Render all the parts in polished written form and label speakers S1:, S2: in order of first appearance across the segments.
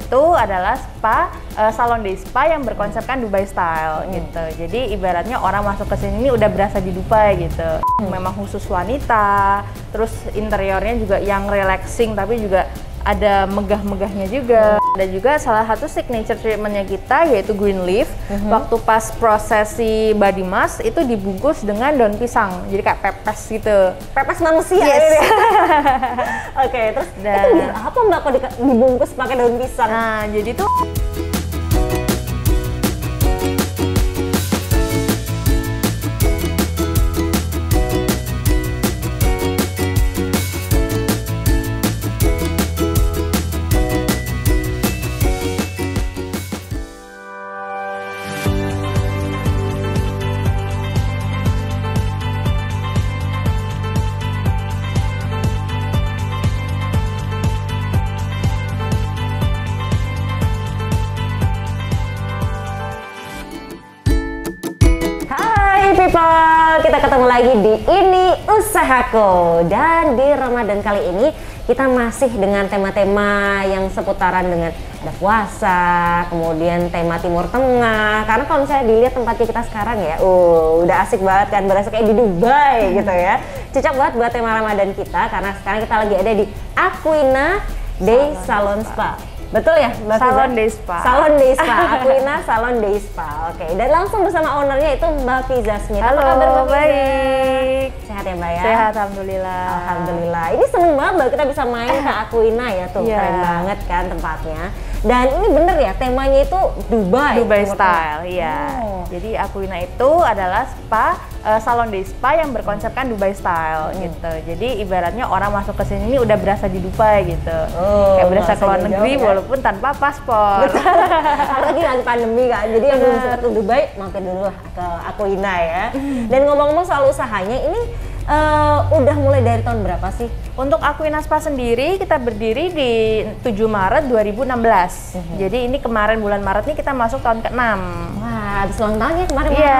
S1: itu adalah spa, salon day spa yang berkonsepkan Dubai style gitu. Jadi ibaratnya orang masuk ke sini udah berasa di Dubai gitu. Memang khusus wanita, terus interiornya juga yang relaxing tapi juga ada megah-megahnya juga. Ada juga salah satu signature treatmentnya kita yaitu green leaf. Waktu pas prosesi body mask itu dibungkus dengan daun pisang, jadi kayak pepes gitu.
S2: Pepes manusia.
S1: Yes.
S2: Oke, terus itu biar apa Mbak kok dibungkus pakai daun pisang?
S1: Nah, jadi tuh
S2: people, kita ketemu lagi di Ini Usahaku. Dan di Ramadan kali ini kita masih dengan tema-tema yang seputaran dengan ada puasa, kemudian tema Timur Tengah. Karena kalau misalnya dilihat tempatnya kita sekarang ya, udah asik banget kan, berasa kayak di Dubai gitu ya. Cocok banget buat tema Ramadan kita karena sekarang kita lagi ada di Aquina Day Salon Spa. Betul ya, Mbak Fiza?
S1: Salon Day Spa.
S2: Salon Day Spa, Aquina Salon Day Spa. Oke, dan langsung bersama ownernya itu Mbak Fiza Smith.
S1: Halo,
S2: apa kabar Mbak Fiza?
S1: baik.
S2: Sehat ya Mbak ya?
S1: Sehat, alhamdulillah.
S2: Alhamdulillah. Ini seneng banget Mbak kita bisa main ke Aquina ya tuh, keren banget kan tempatnya. Dan ini bener ya, temanya itu Dubai.
S1: Dubai style, iya. Jadi Aquina itu adalah spa, salon day spa yang berkonsepkan Dubai style gitu. Jadi ibaratnya orang masuk ke sini ini udah berasa di Dubai gitu. Kayak berasa ke luar negeri walaupun tanpa paspor.
S2: Apalagi lagi pandemi kan, jadi yang belum sempat ke Dubai mampir dulu lah ke Aquina ya. Dan ngomong-ngomong soal usahanya, ini udah mulai dari tahun berapa sih?
S1: Untuk Aquina Spa sendiri kita berdiri di 7 Maret 2016. Jadi ini kemarin bulan Maret nih kita masuk tahun ke-6.
S2: Wah, habis ulang tahun ya kemarin.
S1: Iya.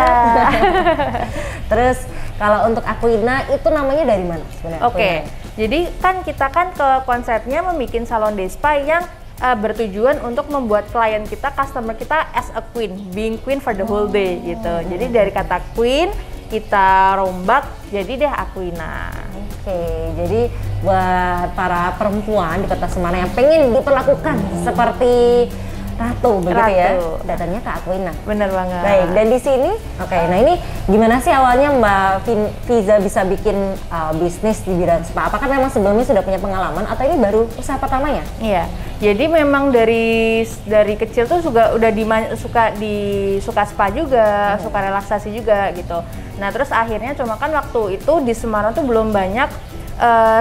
S2: Terus kalau untuk Aquina itu namanya dari mana sebenarnya?
S1: Oke. Jadi kan kita kan ke konsepnya membuat salon day spa yang bertujuan untuk membuat klien kita, customer kita as a queen, being queen for the whole day gitu. Jadi dari kata queen kita rombak jadi deh Aquina.
S2: Oke, jadi buat para perempuan di Kota Semarang yang pengen diperlakukan seperti ratu begitu ya, datangnya ke Aquina.
S1: Bener banget.
S2: Baik, dan di sini, nah ini gimana sih awalnya Mbak Fiza bisa bikin bisnis di bidang spa? Apakah memang sebelumnya sudah punya pengalaman atau ini baru usaha pertamanya?
S1: Iya, jadi memang dari kecil tuh juga udah suka spa juga, suka relaksasi juga gitu. Nah terus akhirnya cuma kan waktu itu di Semarang tuh belum banyak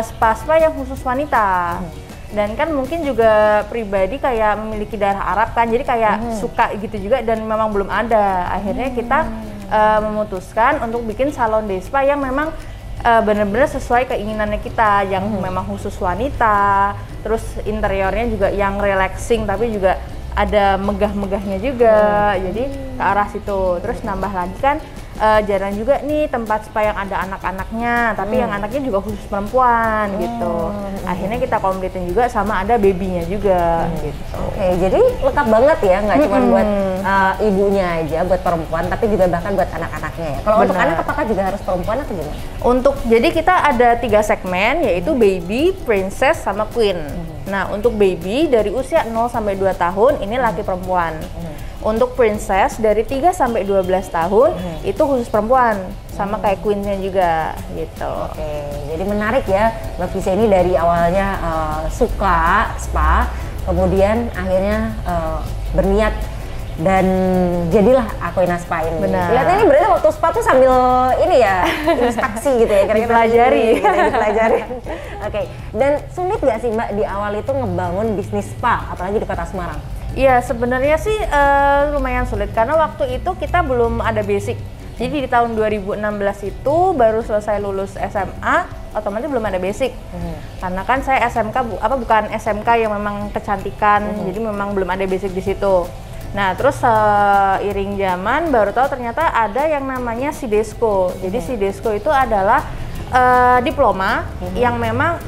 S1: spa-spa yang khusus wanita. Dan kan mungkin juga pribadi kayak memiliki darah Arab kan, jadi kayak suka gitu juga dan memang belum ada. Akhirnya kita memutuskan untuk bikin salon day spa yang memang benar-benar sesuai keinginannya kita, yang memang khusus wanita, terus interiornya juga yang relaxing tapi juga ada megah-megahnya juga, jadi ke arah situ. Terus nambah lagi kan jarang juga nih tempat spa yang ada anak-anaknya, tapi yang anaknya juga khusus perempuan gitu. Akhirnya kita kompletin juga sama ada babynya juga gitu.
S2: Oke, jadi lengkap banget ya, nggak cuma buat ibunya aja, buat perempuan, tapi juga bahkan buat anak-anaknya ya. Kalau untuk anak apakah juga harus perempuan atau gimana?
S1: Jadi kita ada 3 segmen, yaitu baby, princess, sama queen. Nah untuk baby dari usia 0 sampai 2 tahun ini laki perempuan. Untuk princess dari 3 sampai 12 tahun itu khusus perempuan, sama kayak queennya juga gitu.
S2: Oke, jadi menarik ya Mbak Fiza ini dari awalnya suka spa, kemudian akhirnya berniat dan jadilah Aquina Spa ini.
S1: Benar.
S2: Lihatnya ini berarti waktu spa tuh sambil ini ya, inspeksi gitu ya,
S1: dipelajari.
S2: Dipelajari. Oke, dan sulit gak sih Mbak di awal itu ngebangun bisnis spa, apalagi di Kota Semarang?
S1: Iya, sebenarnya sih lumayan sulit karena waktu itu kita belum ada basic. Jadi di tahun 2016 itu baru selesai lulus SMA, otomatis belum ada basic. Karena kan saya SMK bukan SMK yang memang kecantikan, jadi memang belum ada basic di situ. Nah, terus seiring zaman baru tahu ternyata ada yang namanya Sidesco. Jadi Sidesco itu adalah diploma yang memang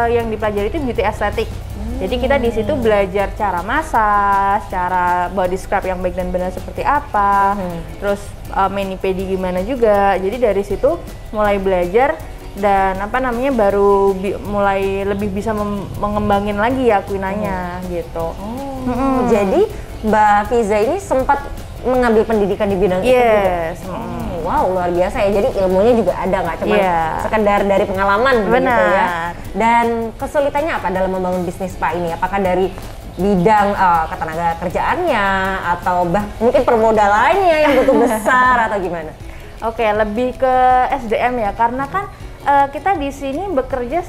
S1: yang dipelajari itu beauty aesthetic. Jadi kita di situ belajar cara massage, cara body scrub yang baik dan benar seperti apa, terus mani-pedi gimana juga. Jadi dari situ mulai belajar dan apa namanya baru mulai lebih bisa mengembangin lagi ya Aquinanya gitu.
S2: Jadi Mbak Fiza ini sempat mengambil pendidikan di bidang itu juga? Wow, luar biasa ya. Jadi ilmunya juga ada, nggak cuma sekedar dari pengalaman begitu ya. Dan kesulitannya apa dalam membangun bisnis spa ini? Apakah dari bidang ketenaga kerjaannya atau mungkin permodalannya yang butuh besar atau gimana?
S1: Oke, lebih ke SDM ya, karena kan kita di sini bekerja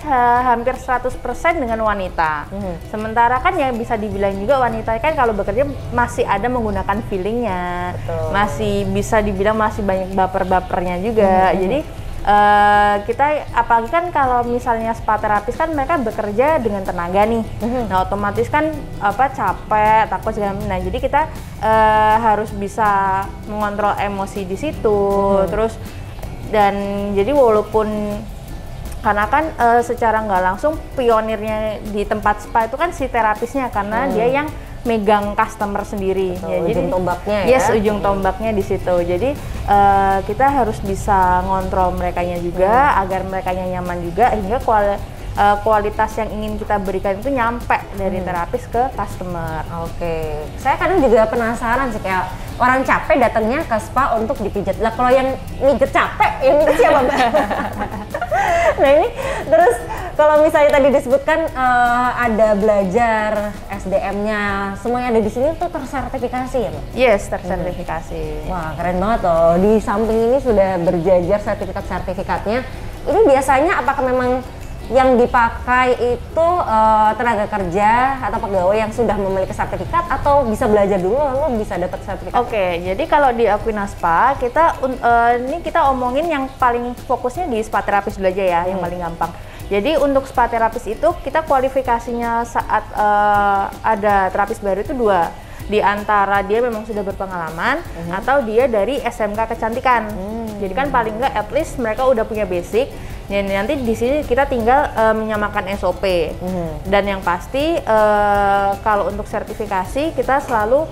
S1: hampir 100% dengan wanita. Sementara kan yang bisa dibilang juga wanita kan kalau bekerja masih ada menggunakan feelingnya, masih bisa dibilang masih banyak baper-bapernya juga. Jadi kita apalagi kan kalau misalnya spa terapis kan mereka bekerja dengan tenaga nih. Nah otomatis kan capek, takut segala macam. Nah jadi kita harus bisa mengontrol emosi di situ. Terus dan jadi walaupun karena kan secara nggak langsung pionirnya di tempat spa itu kan si terapisnya karena dia yang megang customer sendiri.
S2: Ya, ujung tombaknya ya.
S1: Ujung tombaknya di situ. Jadi kita harus bisa ngontrol merekanya juga agar merekanya nyaman juga hingga kualitas yang ingin kita berikan itu nyampe dari terapis ke customer.
S2: Oke. Saya kadang juga penasaran sih kayak orang capek datangnya ke spa untuk dipijat. Lah kalau yang mijet capek, yang mijet siapa Mbak? Nah ini terus kalau misalnya tadi disebutkan ada belajar SDM-nya, semuanya ada di sini tuh tersertifikasi ya Mbak?
S1: Yes, tersertifikasi.
S2: Wah keren banget loh. Di samping ini sudah berjajar sertifikatnya. Ini biasanya apakah memang yang dipakai itu tenaga kerja atau pegawai yang sudah memiliki sertifikat atau bisa belajar dulu lalu bisa dapat sertifikat?
S1: Oke, jadi kalau di Aquina Spa ini kita omongin yang paling fokusnya di spa terapis dulu aja ya, yang paling gampang. Jadi untuk spa terapis itu kita kualifikasinya saat ada terapis baru itu 2. Di antara dia memang sudah berpengalaman atau dia dari SMK kecantikan. Jadi kan paling enggak at least mereka udah punya basic. Dan nanti di sini kita tinggal menyamakan SOP. Dan yang pasti kalau untuk sertifikasi kita selalu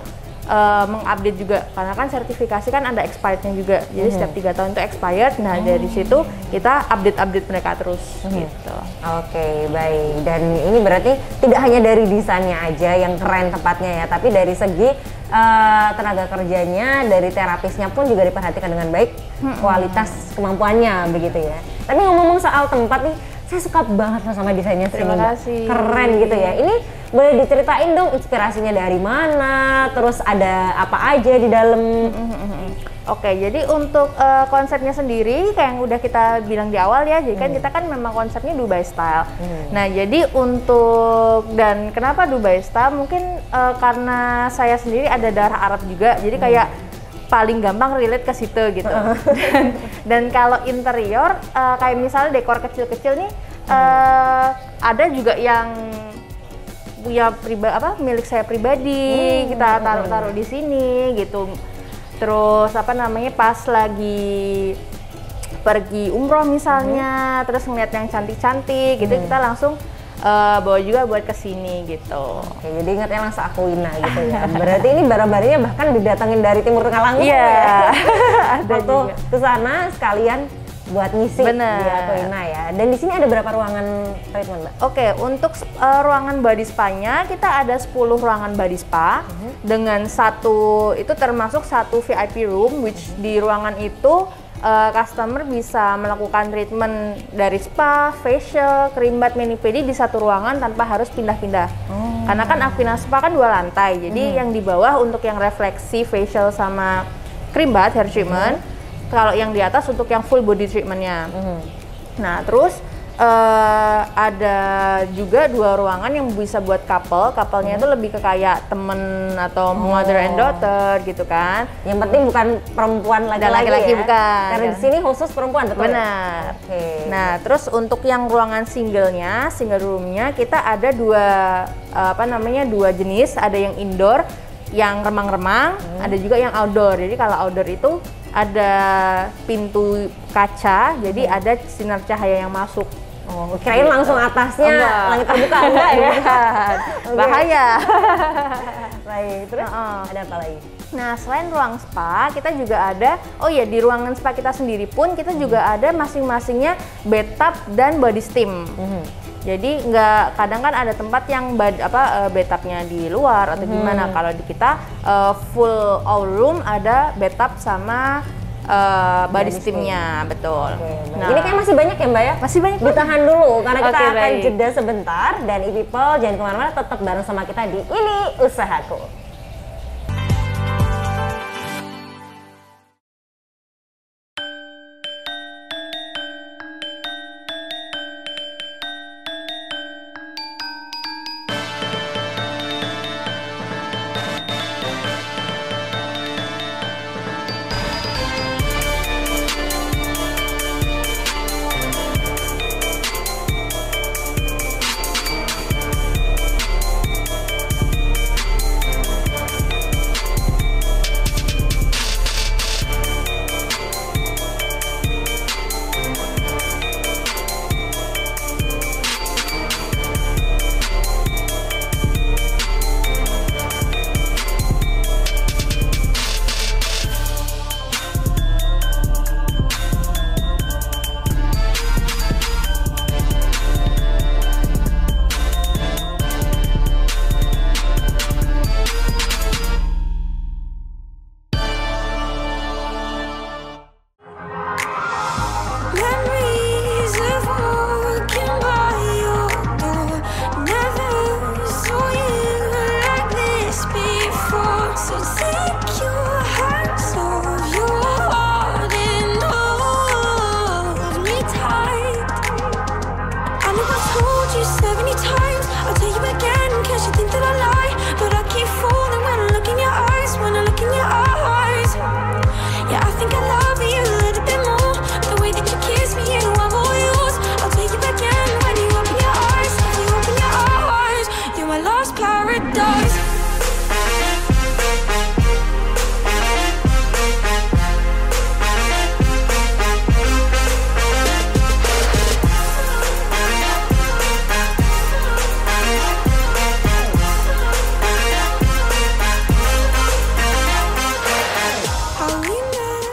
S1: mengupdate juga karena kan sertifikasi kan ada expirednya juga. Jadi setiap 3 tahun itu expired. Nah dari situ kita update mereka terus gitu.
S2: Oke, baik. Dan ini berarti tidak hanya dari desainnya aja yang keren tempatnya ya, tapi dari segi tenaga kerjanya, dari terapisnya pun juga diperhatikan dengan baik, kualitas kemampuannya begitu ya. Tapi ngomong soal tempat nih, saya suka banget sama desainnya.
S1: Terima kasih.
S2: Keren gitu ya. Ini boleh diceritain dong inspirasinya dari mana, terus ada apa aja di dalam?
S1: Oke, jadi untuk konsepnya sendiri kayak yang udah kita bilang di awal ya, jadi kan kita kan memang konsepnya Dubai Style. Nah, jadi dan kenapa Dubai Style? Mungkin karena saya sendiri ada darah Arab juga, jadi kayak paling gampang relate ke situ gitu. Dan kalau interior kayak misalnya dekor kecil-kecil nih ada juga yang punya milik saya pribadi, kita taruh di sini gitu. Terus pas lagi pergi umroh misalnya, terus ngeliat yang cantik-cantik gitu, kita langsung bawa juga buat kesini gitu.
S2: Oke, jadi ingatnya langsung Aquina gitu ya. Berarti ini barang-barangnya bahkan didatengin dari Timur Tengah langsung ya. Ada juga. Ke sana sekalian buat ngisi di Aquina ya. Dan di sini ada berapa ruangan treatment, Mbak?
S1: Oke, untuk ruangan body spa-nya kita ada 10 ruangan body spa dengan itu termasuk satu VIP room, which di ruangan itu customer bisa melakukan treatment dari spa, facial, cream bath, mani-pedi di satu ruangan tanpa harus pindah-pindah. Karena kan Aquina Spa kan 2 lantai, jadi yang di bawah untuk yang refleksi facial sama cream bath, hair treatment. Kalau yang di atas untuk yang full body treatmentnya. Nah terus ada juga 2 ruangan yang bisa buat couple-nya itu lebih ke kayak temen atau mother and daughter gitu kan.
S2: Yang penting bukan perempuan laki-laki ya?
S1: Bukan.
S2: Karena di sini khusus perempuan, betul?
S1: Benar. Nah terus untuk yang ruangan single roomnya kita ada 2 jenis, ada yang indoor, yang remang-remang, ada juga yang outdoor. Jadi kalau outdoor itu ada pintu kaca, jadi ada sinar cahaya yang masuk
S2: Oh, kirain langsung atasnya
S1: Enggak.
S2: langit terbuka, enggak ya?
S1: Bukan.
S2: Oke.
S1: Bahaya.
S2: Baik, terus ada apa lagi?
S1: Nah, selain ruang spa, kita juga ada, oh ya, di ruangan spa kita sendiri pun kita juga ada masing-masingnya bathtub dan body steam. Jadi kadang kan ada tempat yang bathtubnya di luar atau gimana. Kalau di kita full all room ada bathtub sama body steamnya, betul.
S2: Nah, ini kayak masih banyak ya Mbak ya?
S1: Masih banyak.
S2: Ditahan dulu karena kita
S1: Oke,
S2: akan
S1: baik.
S2: jeda sebentar dan e-people jangan kemana-mana, tetap bareng sama kita di Ini Usahaku.
S3: Memories of walking by your door. Never saw you like this before. So take your hands off your heart and hold me tight. I know I've told you 70 times, I'll tell you again, cause you think that I lie. But I keep falling when I look in your eyes, when I look in your eyes. Yeah, I think I love you a little bit more. The way that you kiss me, you I'm all yours. I'll take you again when you open your eyes. When you open your eyes, you're my lost paradise. How we met.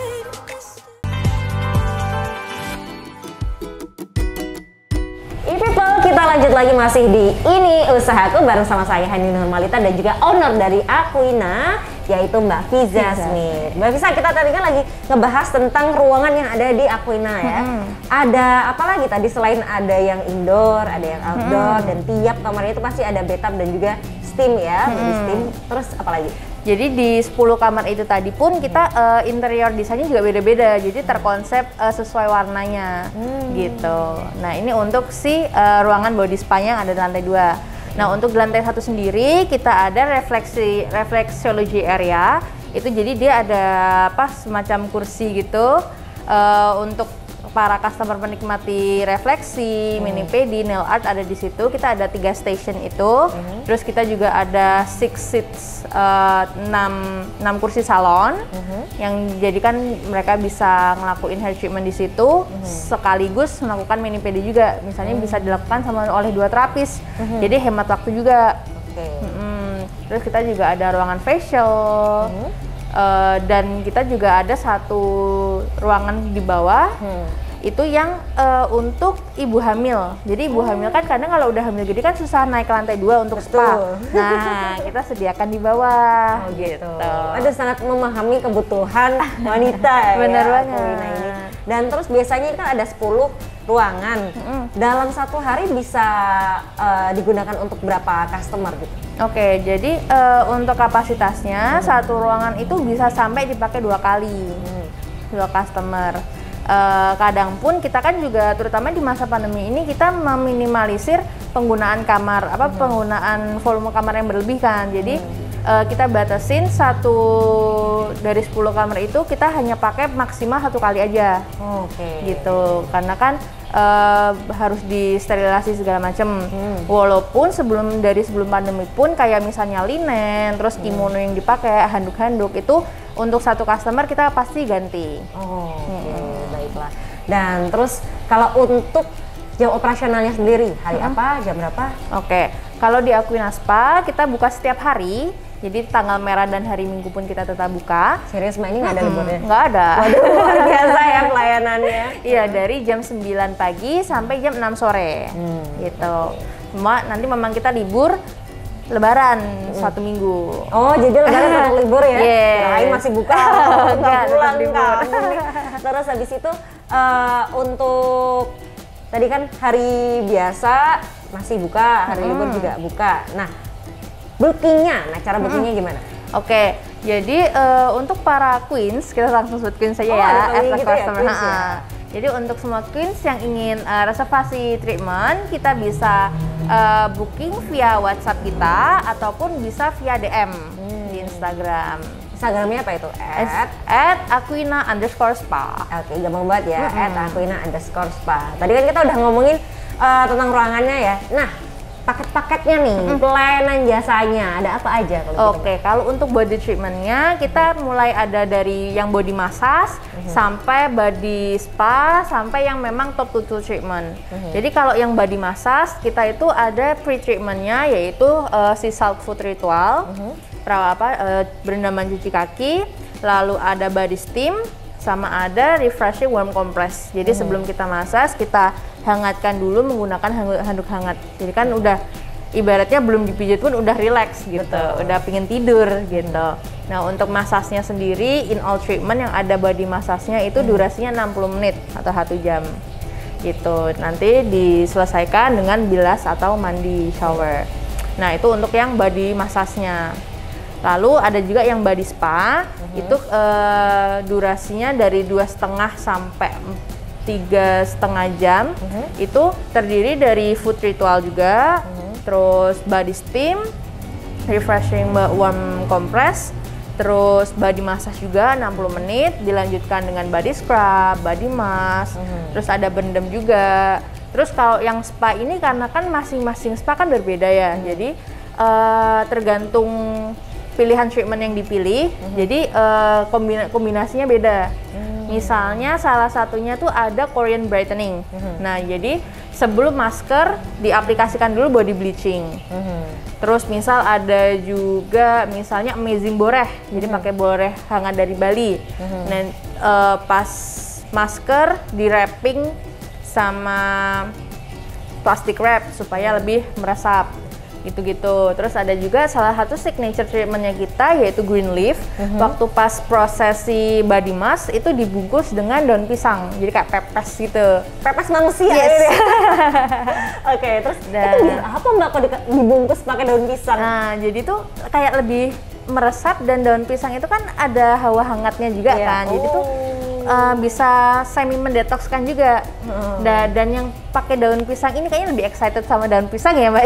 S2: E-people, kita lanjut lagi masih di Ini Usahaku bareng sama saya Hani Nurmalita dan juga owner dari Aquina, yaitu Mbak Fiza Smith. Mbak Fiza, kita tadi kan lagi ngebahas tentang ruangan yang ada di Aquina ya. Ada apa lagi tadi selain ada yang indoor, ada yang outdoor, dan tiap kamarnya itu pasti ada bathtub dan juga steam ya, body steam. Terus apa lagi?
S1: Jadi di 10 kamar itu tadi pun kita interior desainnya juga beda-beda. Jadi terkonsep sesuai warnanya gitu. Nah, ini untuk si ruangan body spa yang ada di lantai 2. Nah, untuk di lantai 1 sendiri kita ada reflexology area. Itu jadi dia ada semacam kursi gitu untuk para customer menikmati refleksi, mini pedi, nail art ada di situ. Kita ada 3 station itu. Terus kita juga ada 6 seats, 6 kursi salon yang jadikan mereka bisa ngelakuin hair treatment di situ sekaligus melakukan mini pedi juga. Misalnya bisa dilakukan oleh 2 terapis. Jadi hemat waktu juga. Terus kita juga ada ruangan facial. Dan kita juga ada 1 ruangan di bawah itu yang untuk ibu hamil. Jadi ibu hamil kan kadang kalau udah hamil gede kan susah naik ke lantai 2 untuk spa. Nah, kita sediakan di bawah gitu.
S2: Ada sangat memahami kebutuhan wanita ya.
S1: Bener banget.
S2: Aquina ini. Dan terus biasanya kan ada 10 ruangan. Dalam 1 hari bisa digunakan untuk berapa customer gitu?
S1: Oke, jadi untuk kapasitasnya 1 ruangan itu bisa sampai dipakai 2 kali, 2 customer. Kadang pun kita kan juga terutama di masa pandemi ini kita meminimalisir penggunaan kamar, penggunaan volume kamar yang berlebih kan. Jadi kita batasin 1 dari 10 kamar itu kita hanya pakai maksimal 1 kali aja. Gitu, karena kan harus disterilisasi segala macam. Walaupun sebelum pandemi pun kayak misalnya linen, terus kimono yang dipakai, handuk-handuk itu untuk 1 customer kita pasti ganti.
S2: Baiklah. Dan terus kalau untuk jam operasionalnya sendiri hari apa, jam berapa?
S1: Oke, kalau di Aquina Spa kita buka setiap hari. Jadi tanggal merah dan hari Minggu pun kita tetap buka.
S2: Serius Mbak, ini nggak ada liburnya?
S1: Nggak ada.
S2: Waduh, luar biasa ya pelayanannya.
S1: Iya, dari jam 9 pagi sampai jam 6 sore. Gitu. Cuma nanti memang kita libur Lebaran 1 minggu.
S2: Oh, jadi Lebaran tetap libur ya?
S1: Yes.
S2: Kirain masih buka,
S1: Enggak,
S2: nggak
S1: tetap
S2: pulang
S1: libur.
S2: kampung nih. Terus habis itu untuk tadi kan hari biasa masih buka, hari libur juga buka. Nah, bookingnya, cara bookingnya gimana?
S1: Oke, jadi untuk para queens, kita langsung sebut queens saja
S2: Oh,
S1: ya,
S2: ada
S1: as a
S2: gitu ya,
S1: customer.
S2: queens ya?
S1: Jadi untuk semua queens yang ingin reservasi treatment, kita bisa booking via WhatsApp kita ataupun bisa via DM di Instagram.
S2: Instagramnya apa itu?
S1: @aquina_spa.
S2: Oke, gampang banget ya, @aquina_spa. Tadi kan kita udah ngomongin tentang ruangannya ya. Nah, paket-paketnya nih, pelayanan jasanya, ada apa aja kalau gitu?
S1: Oke, kalau untuk body treatmentnya kita mulai ada dari yang body massage sampai body spa sampai yang memang top to toe treatment. Jadi kalau yang body massage kita itu ada pre-treatmentnya yaitu si salt foot ritual, berendaman cuci kaki, lalu ada body steam, sama ada refreshing warm compress. Jadi sebelum kita massage kita hangatkan dulu menggunakan handuk hangat. Jadi kan udah ibaratnya belum dipijit pun udah relax gitu, udah pingin tidur gitu. Nah untuk massage-nya sendiri in all treatment yang ada body massage-nya itu durasinya 60 menit atau 1 jam gitu. Nanti diselesaikan dengan bilas atau mandi shower. Nah itu untuk yang body massage-nya. Lalu ada juga yang body spa, itu durasinya dari 2,5 sampai 3,5 jam. Itu terdiri dari food ritual juga, terus body steam, refreshing warm compress, terus body massage juga 60 menit, dilanjutkan dengan body scrub, body mask, terus ada berendam juga. Terus kalau yang spa ini karena kan masing-masing spa kan berbeda ya, jadi tergantung pilihan treatment yang dipilih, jadi kombinasinya beda. Misalnya salah satunya tuh ada Korean brightening. Nah, jadi sebelum masker diaplikasikan dulu body bleaching. Terus misal ada juga misalnya amazing boreh, jadi pakai boreh hangat dari Bali. Dan pas masker di wrapping sama plastic wrap supaya lebih meresap. Gitu-gitu. Terus ada juga salah satu signature treatmentnya kita yaitu green leaf. Waktu pas prosesi body mask itu dibungkus dengan daun pisang, jadi kayak pepes gitu.
S2: Pepes manusia.
S1: Yes.
S2: Gitu ya? Oke, terus itu biar apa Mbak kalau dibungkus pakai daun pisang?
S1: Nah, jadi tuh kayak lebih meresap dan daun pisang itu kan ada hawa hangatnya juga kan. Jadi tuh bisa semi mendetokskan juga. Dan yang pakai daun pisang ini kayaknya lebih excited sama daun pisang ya Mbak.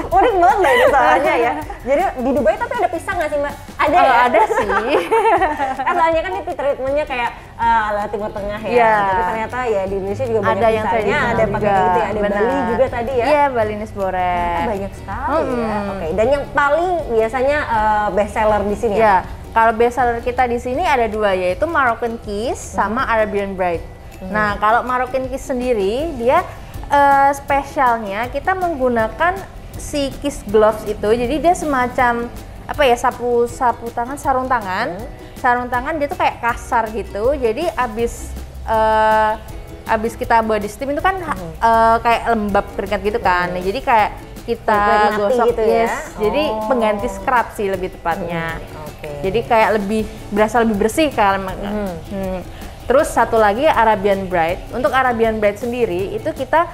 S2: Unik banget lah itu soalnya ya. Jadi di Dubai tapi ada pisang nggak sih Mbak? Ada ya?
S1: Ada sih.
S2: Soalnya kan itu treatmentnya kayak ala Timur Tengah ya.
S1: Yeah.
S2: Tapi ternyata ya di Indonesia juga banyak
S1: Ada yang
S2: pisangnya,
S1: tradisional
S2: ada pakai
S1: juga.
S2: gitu ya, ada
S1: Benar.
S2: Bali juga tadi ya.
S1: Iya, Balinese boreh.
S2: Banyak sekali ya. Oke, dan yang paling biasanya best seller di sini
S1: Ya, kalau best seller kita di sini ada dua, yaitu Moroccan Kiss sama Arabian Bright. Nah, kalau Moroccan Kiss sendiri dia spesialnya kita menggunakan si Kiss gloves itu. Jadi dia semacam apa ya, sapu tangan, sarung tangan. Sarung tangan dia tuh kayak kasar gitu. Jadi abis kita body steam itu kan kayak lembab keringat gitu kan. Nah, jadi kayak kita
S2: mati
S1: gosok
S2: gitu ya?
S1: Jadi pengganti scrub sih lebih tepatnya.
S2: Oke.
S1: Jadi kayak berasa lebih bersih kan. Terus satu lagi Arabian Bright. Untuk Arabian Bright sendiri itu kita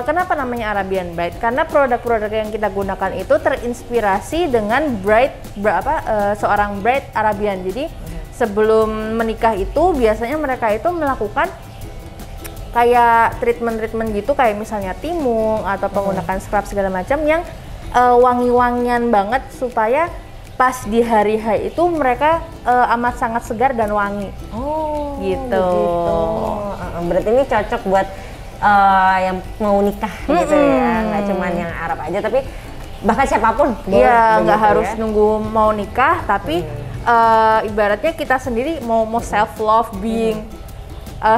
S1: kenapa namanya Arabian Bright? Karena produk-produk yang kita gunakan itu terinspirasi dengan seorang bride Arabian. Jadi sebelum menikah itu biasanya mereka itu melakukan kayak treatment gitu, kayak misalnya timung atau penggunaan scrub segala macam yang wangi-wangian banget supaya pas di hari H itu mereka amat sangat segar dan wangi. Gitu.
S2: Berarti ini cocok buat yang mau nikah gitu ya, nggak cuma yang Arab aja, tapi bahkan siapapun.
S1: Iya, nggak
S2: begitu
S1: harus
S2: ya?
S1: nunggu mau nikah, tapi ibaratnya kita sendiri mau self love, being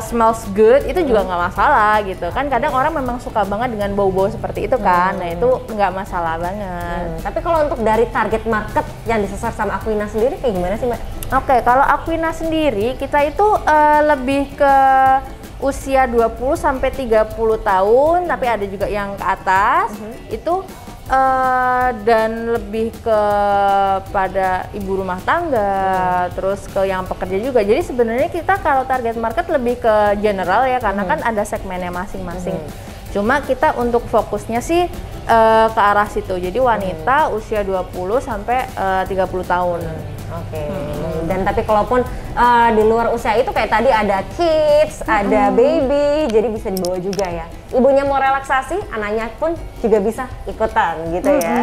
S1: smells good itu juga nggak masalah gitu kan. Kadang orang memang suka banget dengan bau-bau seperti itu kan. Nah itu nggak masalah banget.
S2: Tapi kalau untuk dari target market yang disasar sama Aquina sendiri kayak gimana sih Mbak?
S1: Oke, kalau Aquina sendiri kita itu lebih ke usia 20 sampai 30 tahun, tapi ada juga yang ke atas. Itu dan lebih ke pada ibu rumah tangga, terus ke yang pekerja juga. Jadi sebenarnya kita kalau target market lebih ke general ya, karena kan ada segmennya masing-masing. Cuma kita untuk fokusnya sih ke arah situ. Jadi wanita usia 20 sampai 30 tahun.
S2: Oke. Dan tapi kalaupun di luar usia itu kayak tadi ada kids, ada baby, jadi bisa dibawa juga ya. Ibunya mau relaksasi, anaknya pun juga bisa ikutan gitu ya.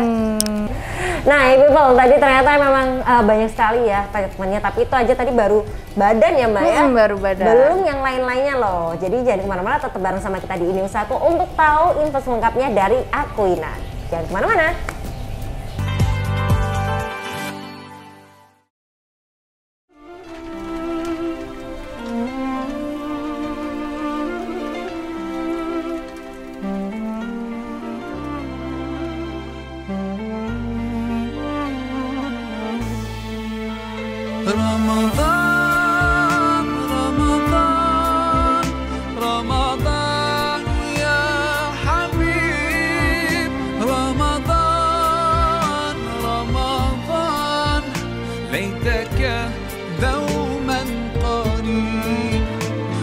S2: Nah, people tadi ternyata memang banyak sekali ya treatmentnya, tapi itu aja tadi baru badan ya Mbak ya?
S1: Baru badan.
S2: Belum yang lain-lainnya loh. Jadi jangan kemana-mana, tetap bareng sama kita di Ini Usahaku untuk tahu info selengkapnya dari Aquina. Jangan kemana-mana.
S4: رمضان رمضان رمضان يا حبيب رمضان رمضان ليتك دوما قريب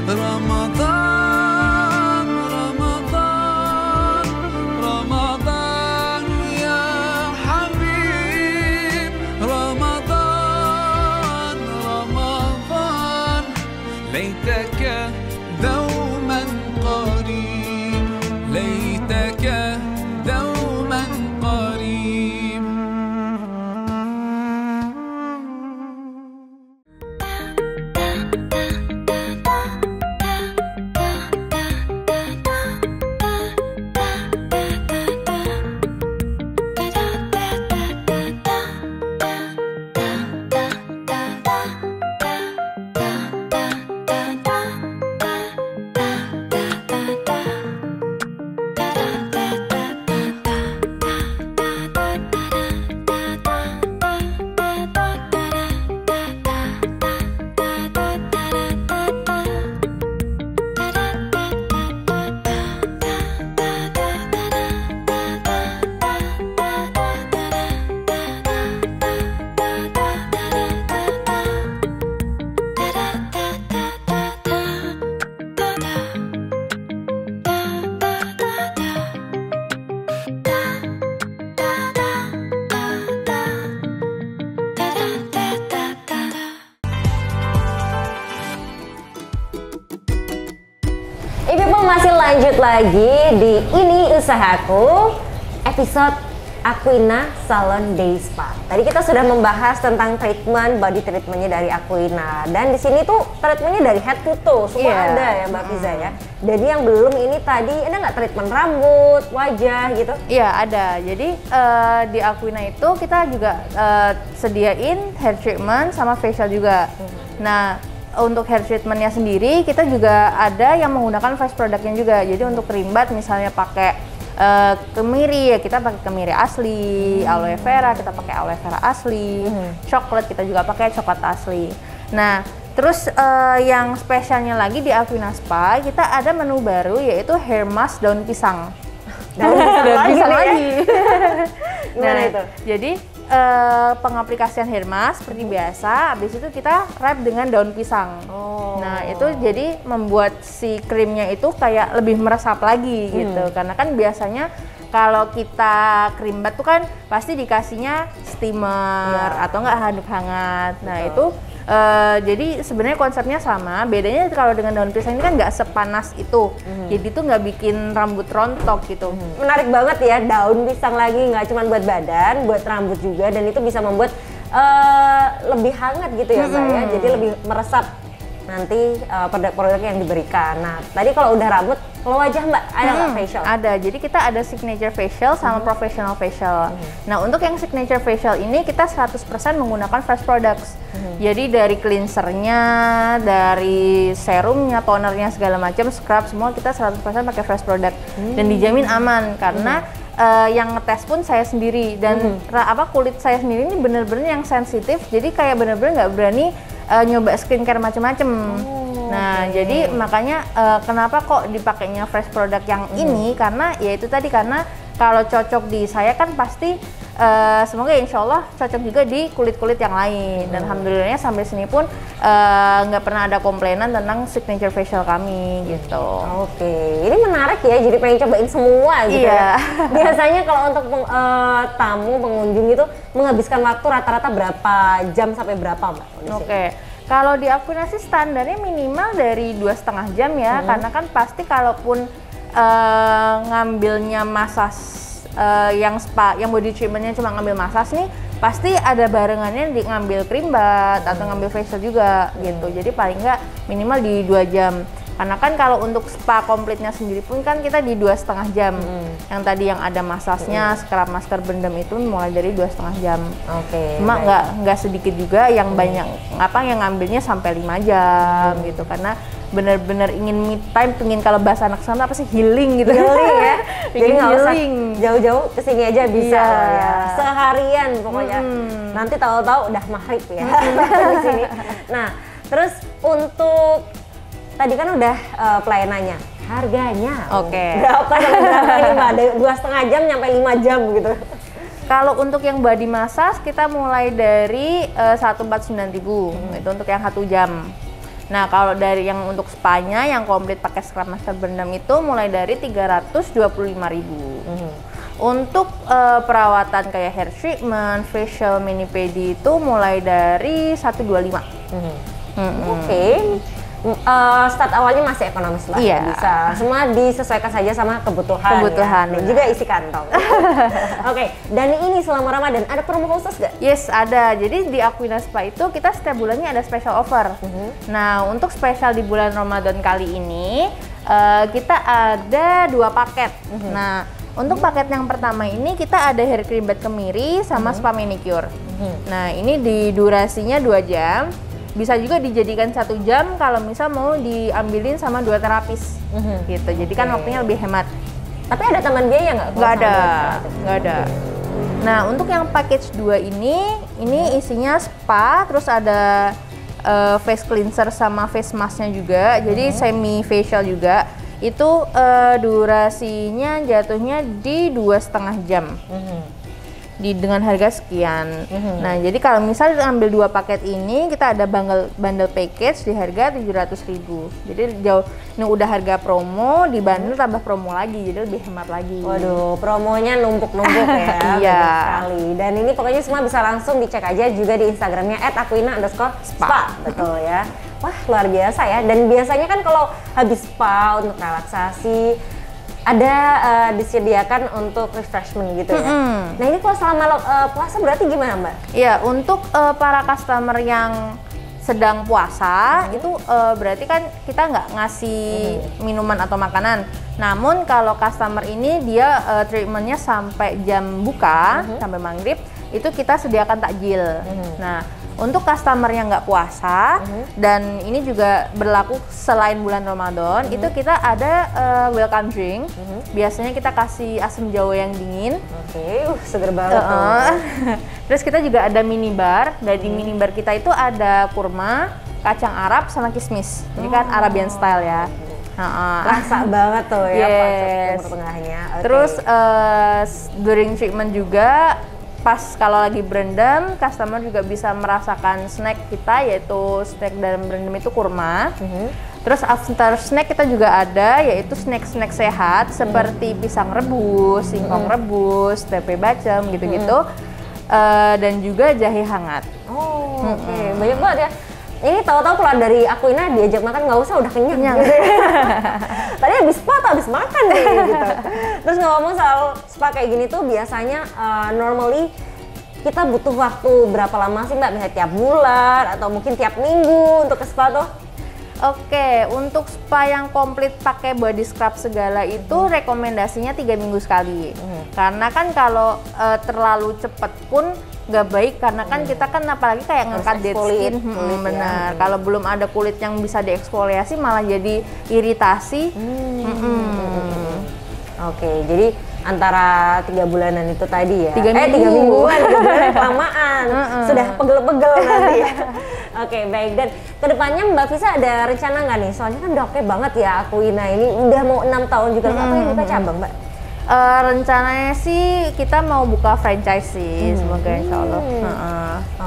S4: رمضان رمضان رمضان يا حبيب رمضان رمضان ليتك دوما قريب ليتك دوما قريب
S2: People masih lanjut lagi di Ini Usahaku episode Aquina Salon Day Spa. Tadi kita sudah membahas tentang treatment, body treatmentnya dari Aquina. Dan di sini tuh treatmentnya dari head to toe, semua ada ya Mbak Fiza ya. Jadi yang belum ini tadi, ada nggak treatment rambut, wajah gitu?
S1: Iya ada. Jadi di Aquina itu kita juga sediain hair treatment sama facial juga. Nah untuk hair treatmentnya sendiri kita juga ada yang menggunakan face productnya juga. Jadi untuk kerimbat misalnya pakai kemiri ya kita pakai kemiri asli, aloe vera kita pakai aloe vera asli, coklat kita juga pakai coklat asli. Nah terus yang spesialnya lagi di Aquina Spa kita ada menu baru yaitu hair mask daun pisang.
S2: Daun pisang
S1: lagi.
S2: Gimana itu?
S1: Jadi pengaplikasian hair mask seperti biasa, habis itu kita wrap dengan daun pisang. Nah itu jadi membuat si krimnya itu kayak lebih meresap lagi gitu. Karena kan biasanya kalau kita kerimbat tuh kan pasti dikasihnya steamer atau enggak handuk hangat. Nah itu jadi sebenarnya konsepnya sama, bedanya kalau dengan daun pisang ini kan nggak sepanas itu, jadi tuh nggak bikin rambut rontok gitu.
S2: Menarik banget ya, daun pisang lagi nggak cuma buat badan, buat rambut juga, dan itu bisa membuat lebih hangat gitu ya Mbak ya, jadi lebih meresap nanti produk-produk yang diberikan. Nah, tadi kalau udah rambut, kalau wajah Mbak ada nggak facial?
S1: Ada, jadi kita ada signature facial sama professional facial. Nah, untuk yang signature facial ini kita 100% menggunakan fresh products. Jadi dari cleansernya, dari serumnya, tonernya segala macam, scrub semua kita 100% pakai fresh product dan dijamin aman karena yang ngetes pun saya sendiri dan kulit saya sendiri ini bener-bener yang sensitif, jadi kayak bener-bener nggak berani nyoba skincare macem-macem. Nah, jadi makanya kenapa kok dipakainya fresh product yang ini, karena ya itu tadi, karena kalau cocok di saya kan pasti semoga insya Allah cocok juga di kulit-kulit yang lain. Dan alhamdulillahnya sampai sini pun nggak pernah ada komplainan tentang signature facial kami gitu.
S2: Oke, ini menarik ya, jadi pengen cobain semua gitu ya. Biasanya kalau untuk tamu, pengunjung itu menghabiskan waktu rata-rata berapa jam sampai berapa Mbak?
S1: Oke. Kalau di Aquina sih standarnya minimal dari 2,5 jam ya, karena kan pasti kalaupun ngambilnya massage yang spa, yang body treatmentnya cuma ngambil massage nih, pasti ada barengannya di ngambil krim bat atau ngambil facial juga gitu. Jadi paling nggak minimal di 2 jam. Karena kan kalau untuk spa komplitnya sendiri pun kan kita di 2,5 jam. Yang tadi yang ada massage-nya, scrub, masker, berendam itu mulai dari 2,5 jam.
S2: Oke.
S1: Cuma nggak sedikit juga yang banyak yang ngambilnya sampai 5 jam gitu, karena bener-bener ingin me time, pengen kalau bahasa anak sana apa sih, healing gitu.
S2: Healing ya. Jadi nggak usah
S1: healing.
S2: jauh-jauh kesini aja bisa
S1: Iya.
S2: loh ya. Seharian pokoknya. Nanti tahu-tahu udah maghrib ya di sini. Nah, terus untuk tadi kan udah pelayanannya, harganya.
S1: Oke.
S2: Berapa sampai berapa ini Mbak? Dari 2,5 jam nyampe 5 jam gitu.
S1: Kalau untuk yang body massage kita mulai dari 149.000 itu untuk yang 1 jam. Nah, kalau dari yang untuk spa-nya yang komplit pakai scrub, masker, berendam itu mulai dari 325.000. Untuk perawatan kayak hair treatment, facial, mani pedi itu mulai dari 125.
S2: Oke. Start awalnya masih ekonomis lah,
S1: Iya.
S2: bisa semua disesuaikan saja sama kebutuhan
S1: Kebutuhan,
S2: ya. Dan
S1: benar.
S2: juga isi kantong. Oke, dan ini selama Ramadan ada promo khusus gak?
S1: Yes, ada. Jadi di Aquina Spa itu kita setiap bulannya ada special offer. Nah, untuk spesial di bulan Ramadan kali ini kita ada 2 paket. Nah, untuk paket yang pertama ini kita ada hair cream bat kemiri sama spa manicure. Nah, ini di durasinya 2 jam. Bisa juga dijadikan 1 jam kalau misal mau diambilin sama 2 terapis gitu. Jadi kan waktunya lebih hemat.
S2: Tapi ada tambahan biaya nggak?
S1: Nggak ada, nggak ada. Nah, untuk yang package 2 ini isinya spa, terus ada face cleanser sama face masknya juga. Jadi semi facial juga. Itu durasinya jatuhnya di 2,5 jam. Dengan harga sekian. Nah, jadi kalau misalnya ambil 2 paket ini, kita ada bundle package di harga 700.000. Jadi jauh, ini udah harga promo, di bundle tambah promo lagi, jadi lebih hemat lagi.
S2: Waduh, promonya numpuk-numpuk ya.
S1: Iya.
S2: Bagus sekali. Dan ini pokoknya semua bisa langsung dicek aja juga di Instagramnya @aquina_spa. Betul ya. Wah, luar biasa ya. Dan biasanya kan kalau habis spa untuk relaksasi, ada disediakan untuk refreshment gitu ya. Nah, ini kalau selama puasa berarti gimana Mbak?
S1: Ya, untuk para customer yang sedang puasa itu berarti kan kita nggak ngasih minuman atau makanan. Namun kalau customer ini dia treatmentnya sampai jam buka, sampai maghrib, itu kita sediakan takjil. Nah, untuk customer yang nggak puasa dan ini juga berlaku selain bulan Ramadan, itu kita ada welcome drink. Biasanya kita kasih asam jawa yang dingin.
S2: Oke, seger banget tuh.
S1: Terus kita juga ada minibar. Dan di minibar kita itu ada kurma, kacang Arab sama kismis. Jadi kan Arabian style ya.
S2: Rasa banget tuh ya,
S1: Yes.
S2: Timur Tengahnya. Oke.
S1: Terus during treatment juga pas kalau lagi berendam, customer juga bisa merasakan snack kita, yaitu snack dalam berendam itu kurma. Terus after snack kita juga ada, yaitu snack-snack sehat seperti pisang rebus, singkong rebus, tempe bacem gitu-gitu, dan juga jahe hangat.
S2: Oh, oke. Banyak banget ya. Ini tahu-tahu keluar dari Aquina diajak makan nggak usah, udah kenyang. Gitu. Tadi habis spa atau habis makan nih gitu. Terus ngomong soal spa kayak gini tuh biasanya normally kita butuh waktu berapa lama sih Mbak? Misalnya tiap bulan atau mungkin tiap minggu untuk ke spa tuh?
S1: Oke, untuk spa yang komplit pakai body scrub segala itu rekomendasinya 3 minggu sekali. Karena kan kalau terlalu cepet pun nggak baik, karena kan kita kan apalagi kayak ngangkat dead skin,
S2: kulit
S1: benar. Kalau belum ada kulit yang bisa dieksfoliasi malah jadi iritasi.
S2: Oke, jadi antara 3 bulanan itu tadi ya.
S1: 3
S2: 3
S1: minggu.
S2: mingguan, 3 bulan kelamaan. Sudah pegel-pegel nanti ya. Oke, baik. Dan kedepannya Mbak Fisa ada rencana nggak nih? Soalnya kan udah oke banget ya Aquina ini udah mau 6 tahun juga. Apa yang buka cabang, Mbak?
S1: Rencananya sih kita mau buka franchise sih, semoga insya Allah.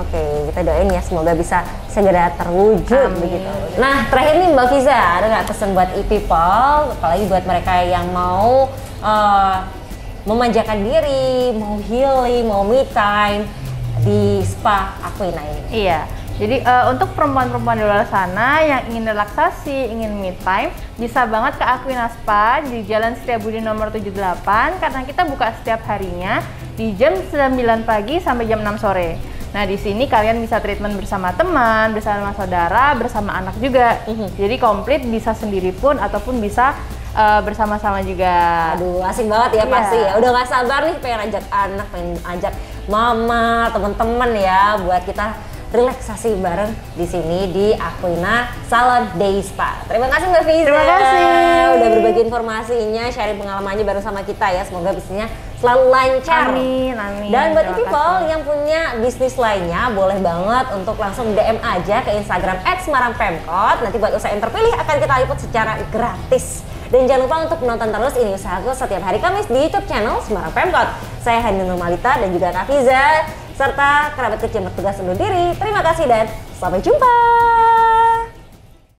S2: Oke, kita doain ya semoga bisa segera terwujud.
S1: Amin.
S2: Begitu. Nah, terakhir nih Mbak Fiza, ada nggak pesan buat e-people, apalagi buat mereka yang mau memanjakan diri, mau healing, mau me time di spa Aquina ini?
S1: Iya. Jadi untuk perempuan-perempuan di luar sana yang ingin relaksasi, ingin me time, bisa banget ke Aquina Spa di Jalan Setiabudi nomor 78 karena kita buka setiap harinya di jam 9 pagi sampai jam 6 sore. Nah, di sini kalian bisa treatment bersama teman, bersama saudara, bersama anak juga. Jadi komplit, bisa sendiri pun ataupun bisa bersama-sama juga.
S2: Aduh, asik banget ya
S1: Iya.
S2: pasti ya. Udah gak sabar nih pengen ajak anak, pengen ajak mama, teman-teman ya buat kita relaksasi bareng di sini di Aquina Salon Day Spa. Terima kasih Mbak Fiza.
S1: Terima kasih.
S2: Udah berbagi informasinya, sharing pengalamannya bareng sama kita ya. Semoga bisnisnya selalu lancar.
S1: Amin, amin.
S2: Dan buat
S1: Terima
S2: people
S1: kasih.
S2: yang punya bisnis lainnya, boleh banget untuk langsung DM aja ke Instagram @semarangpemkot. Nanti buat usaha yang terpilih akan kita liput secara gratis. Dan jangan lupa untuk menonton terus Ini Usahaku setiap hari Kamis di YouTube channel Semarang Pemkot. Saya Hani Nurmalita dan juga Kak Fiza serta kerabat kecil bertugas undur diri. Terima kasih dan sampai jumpa.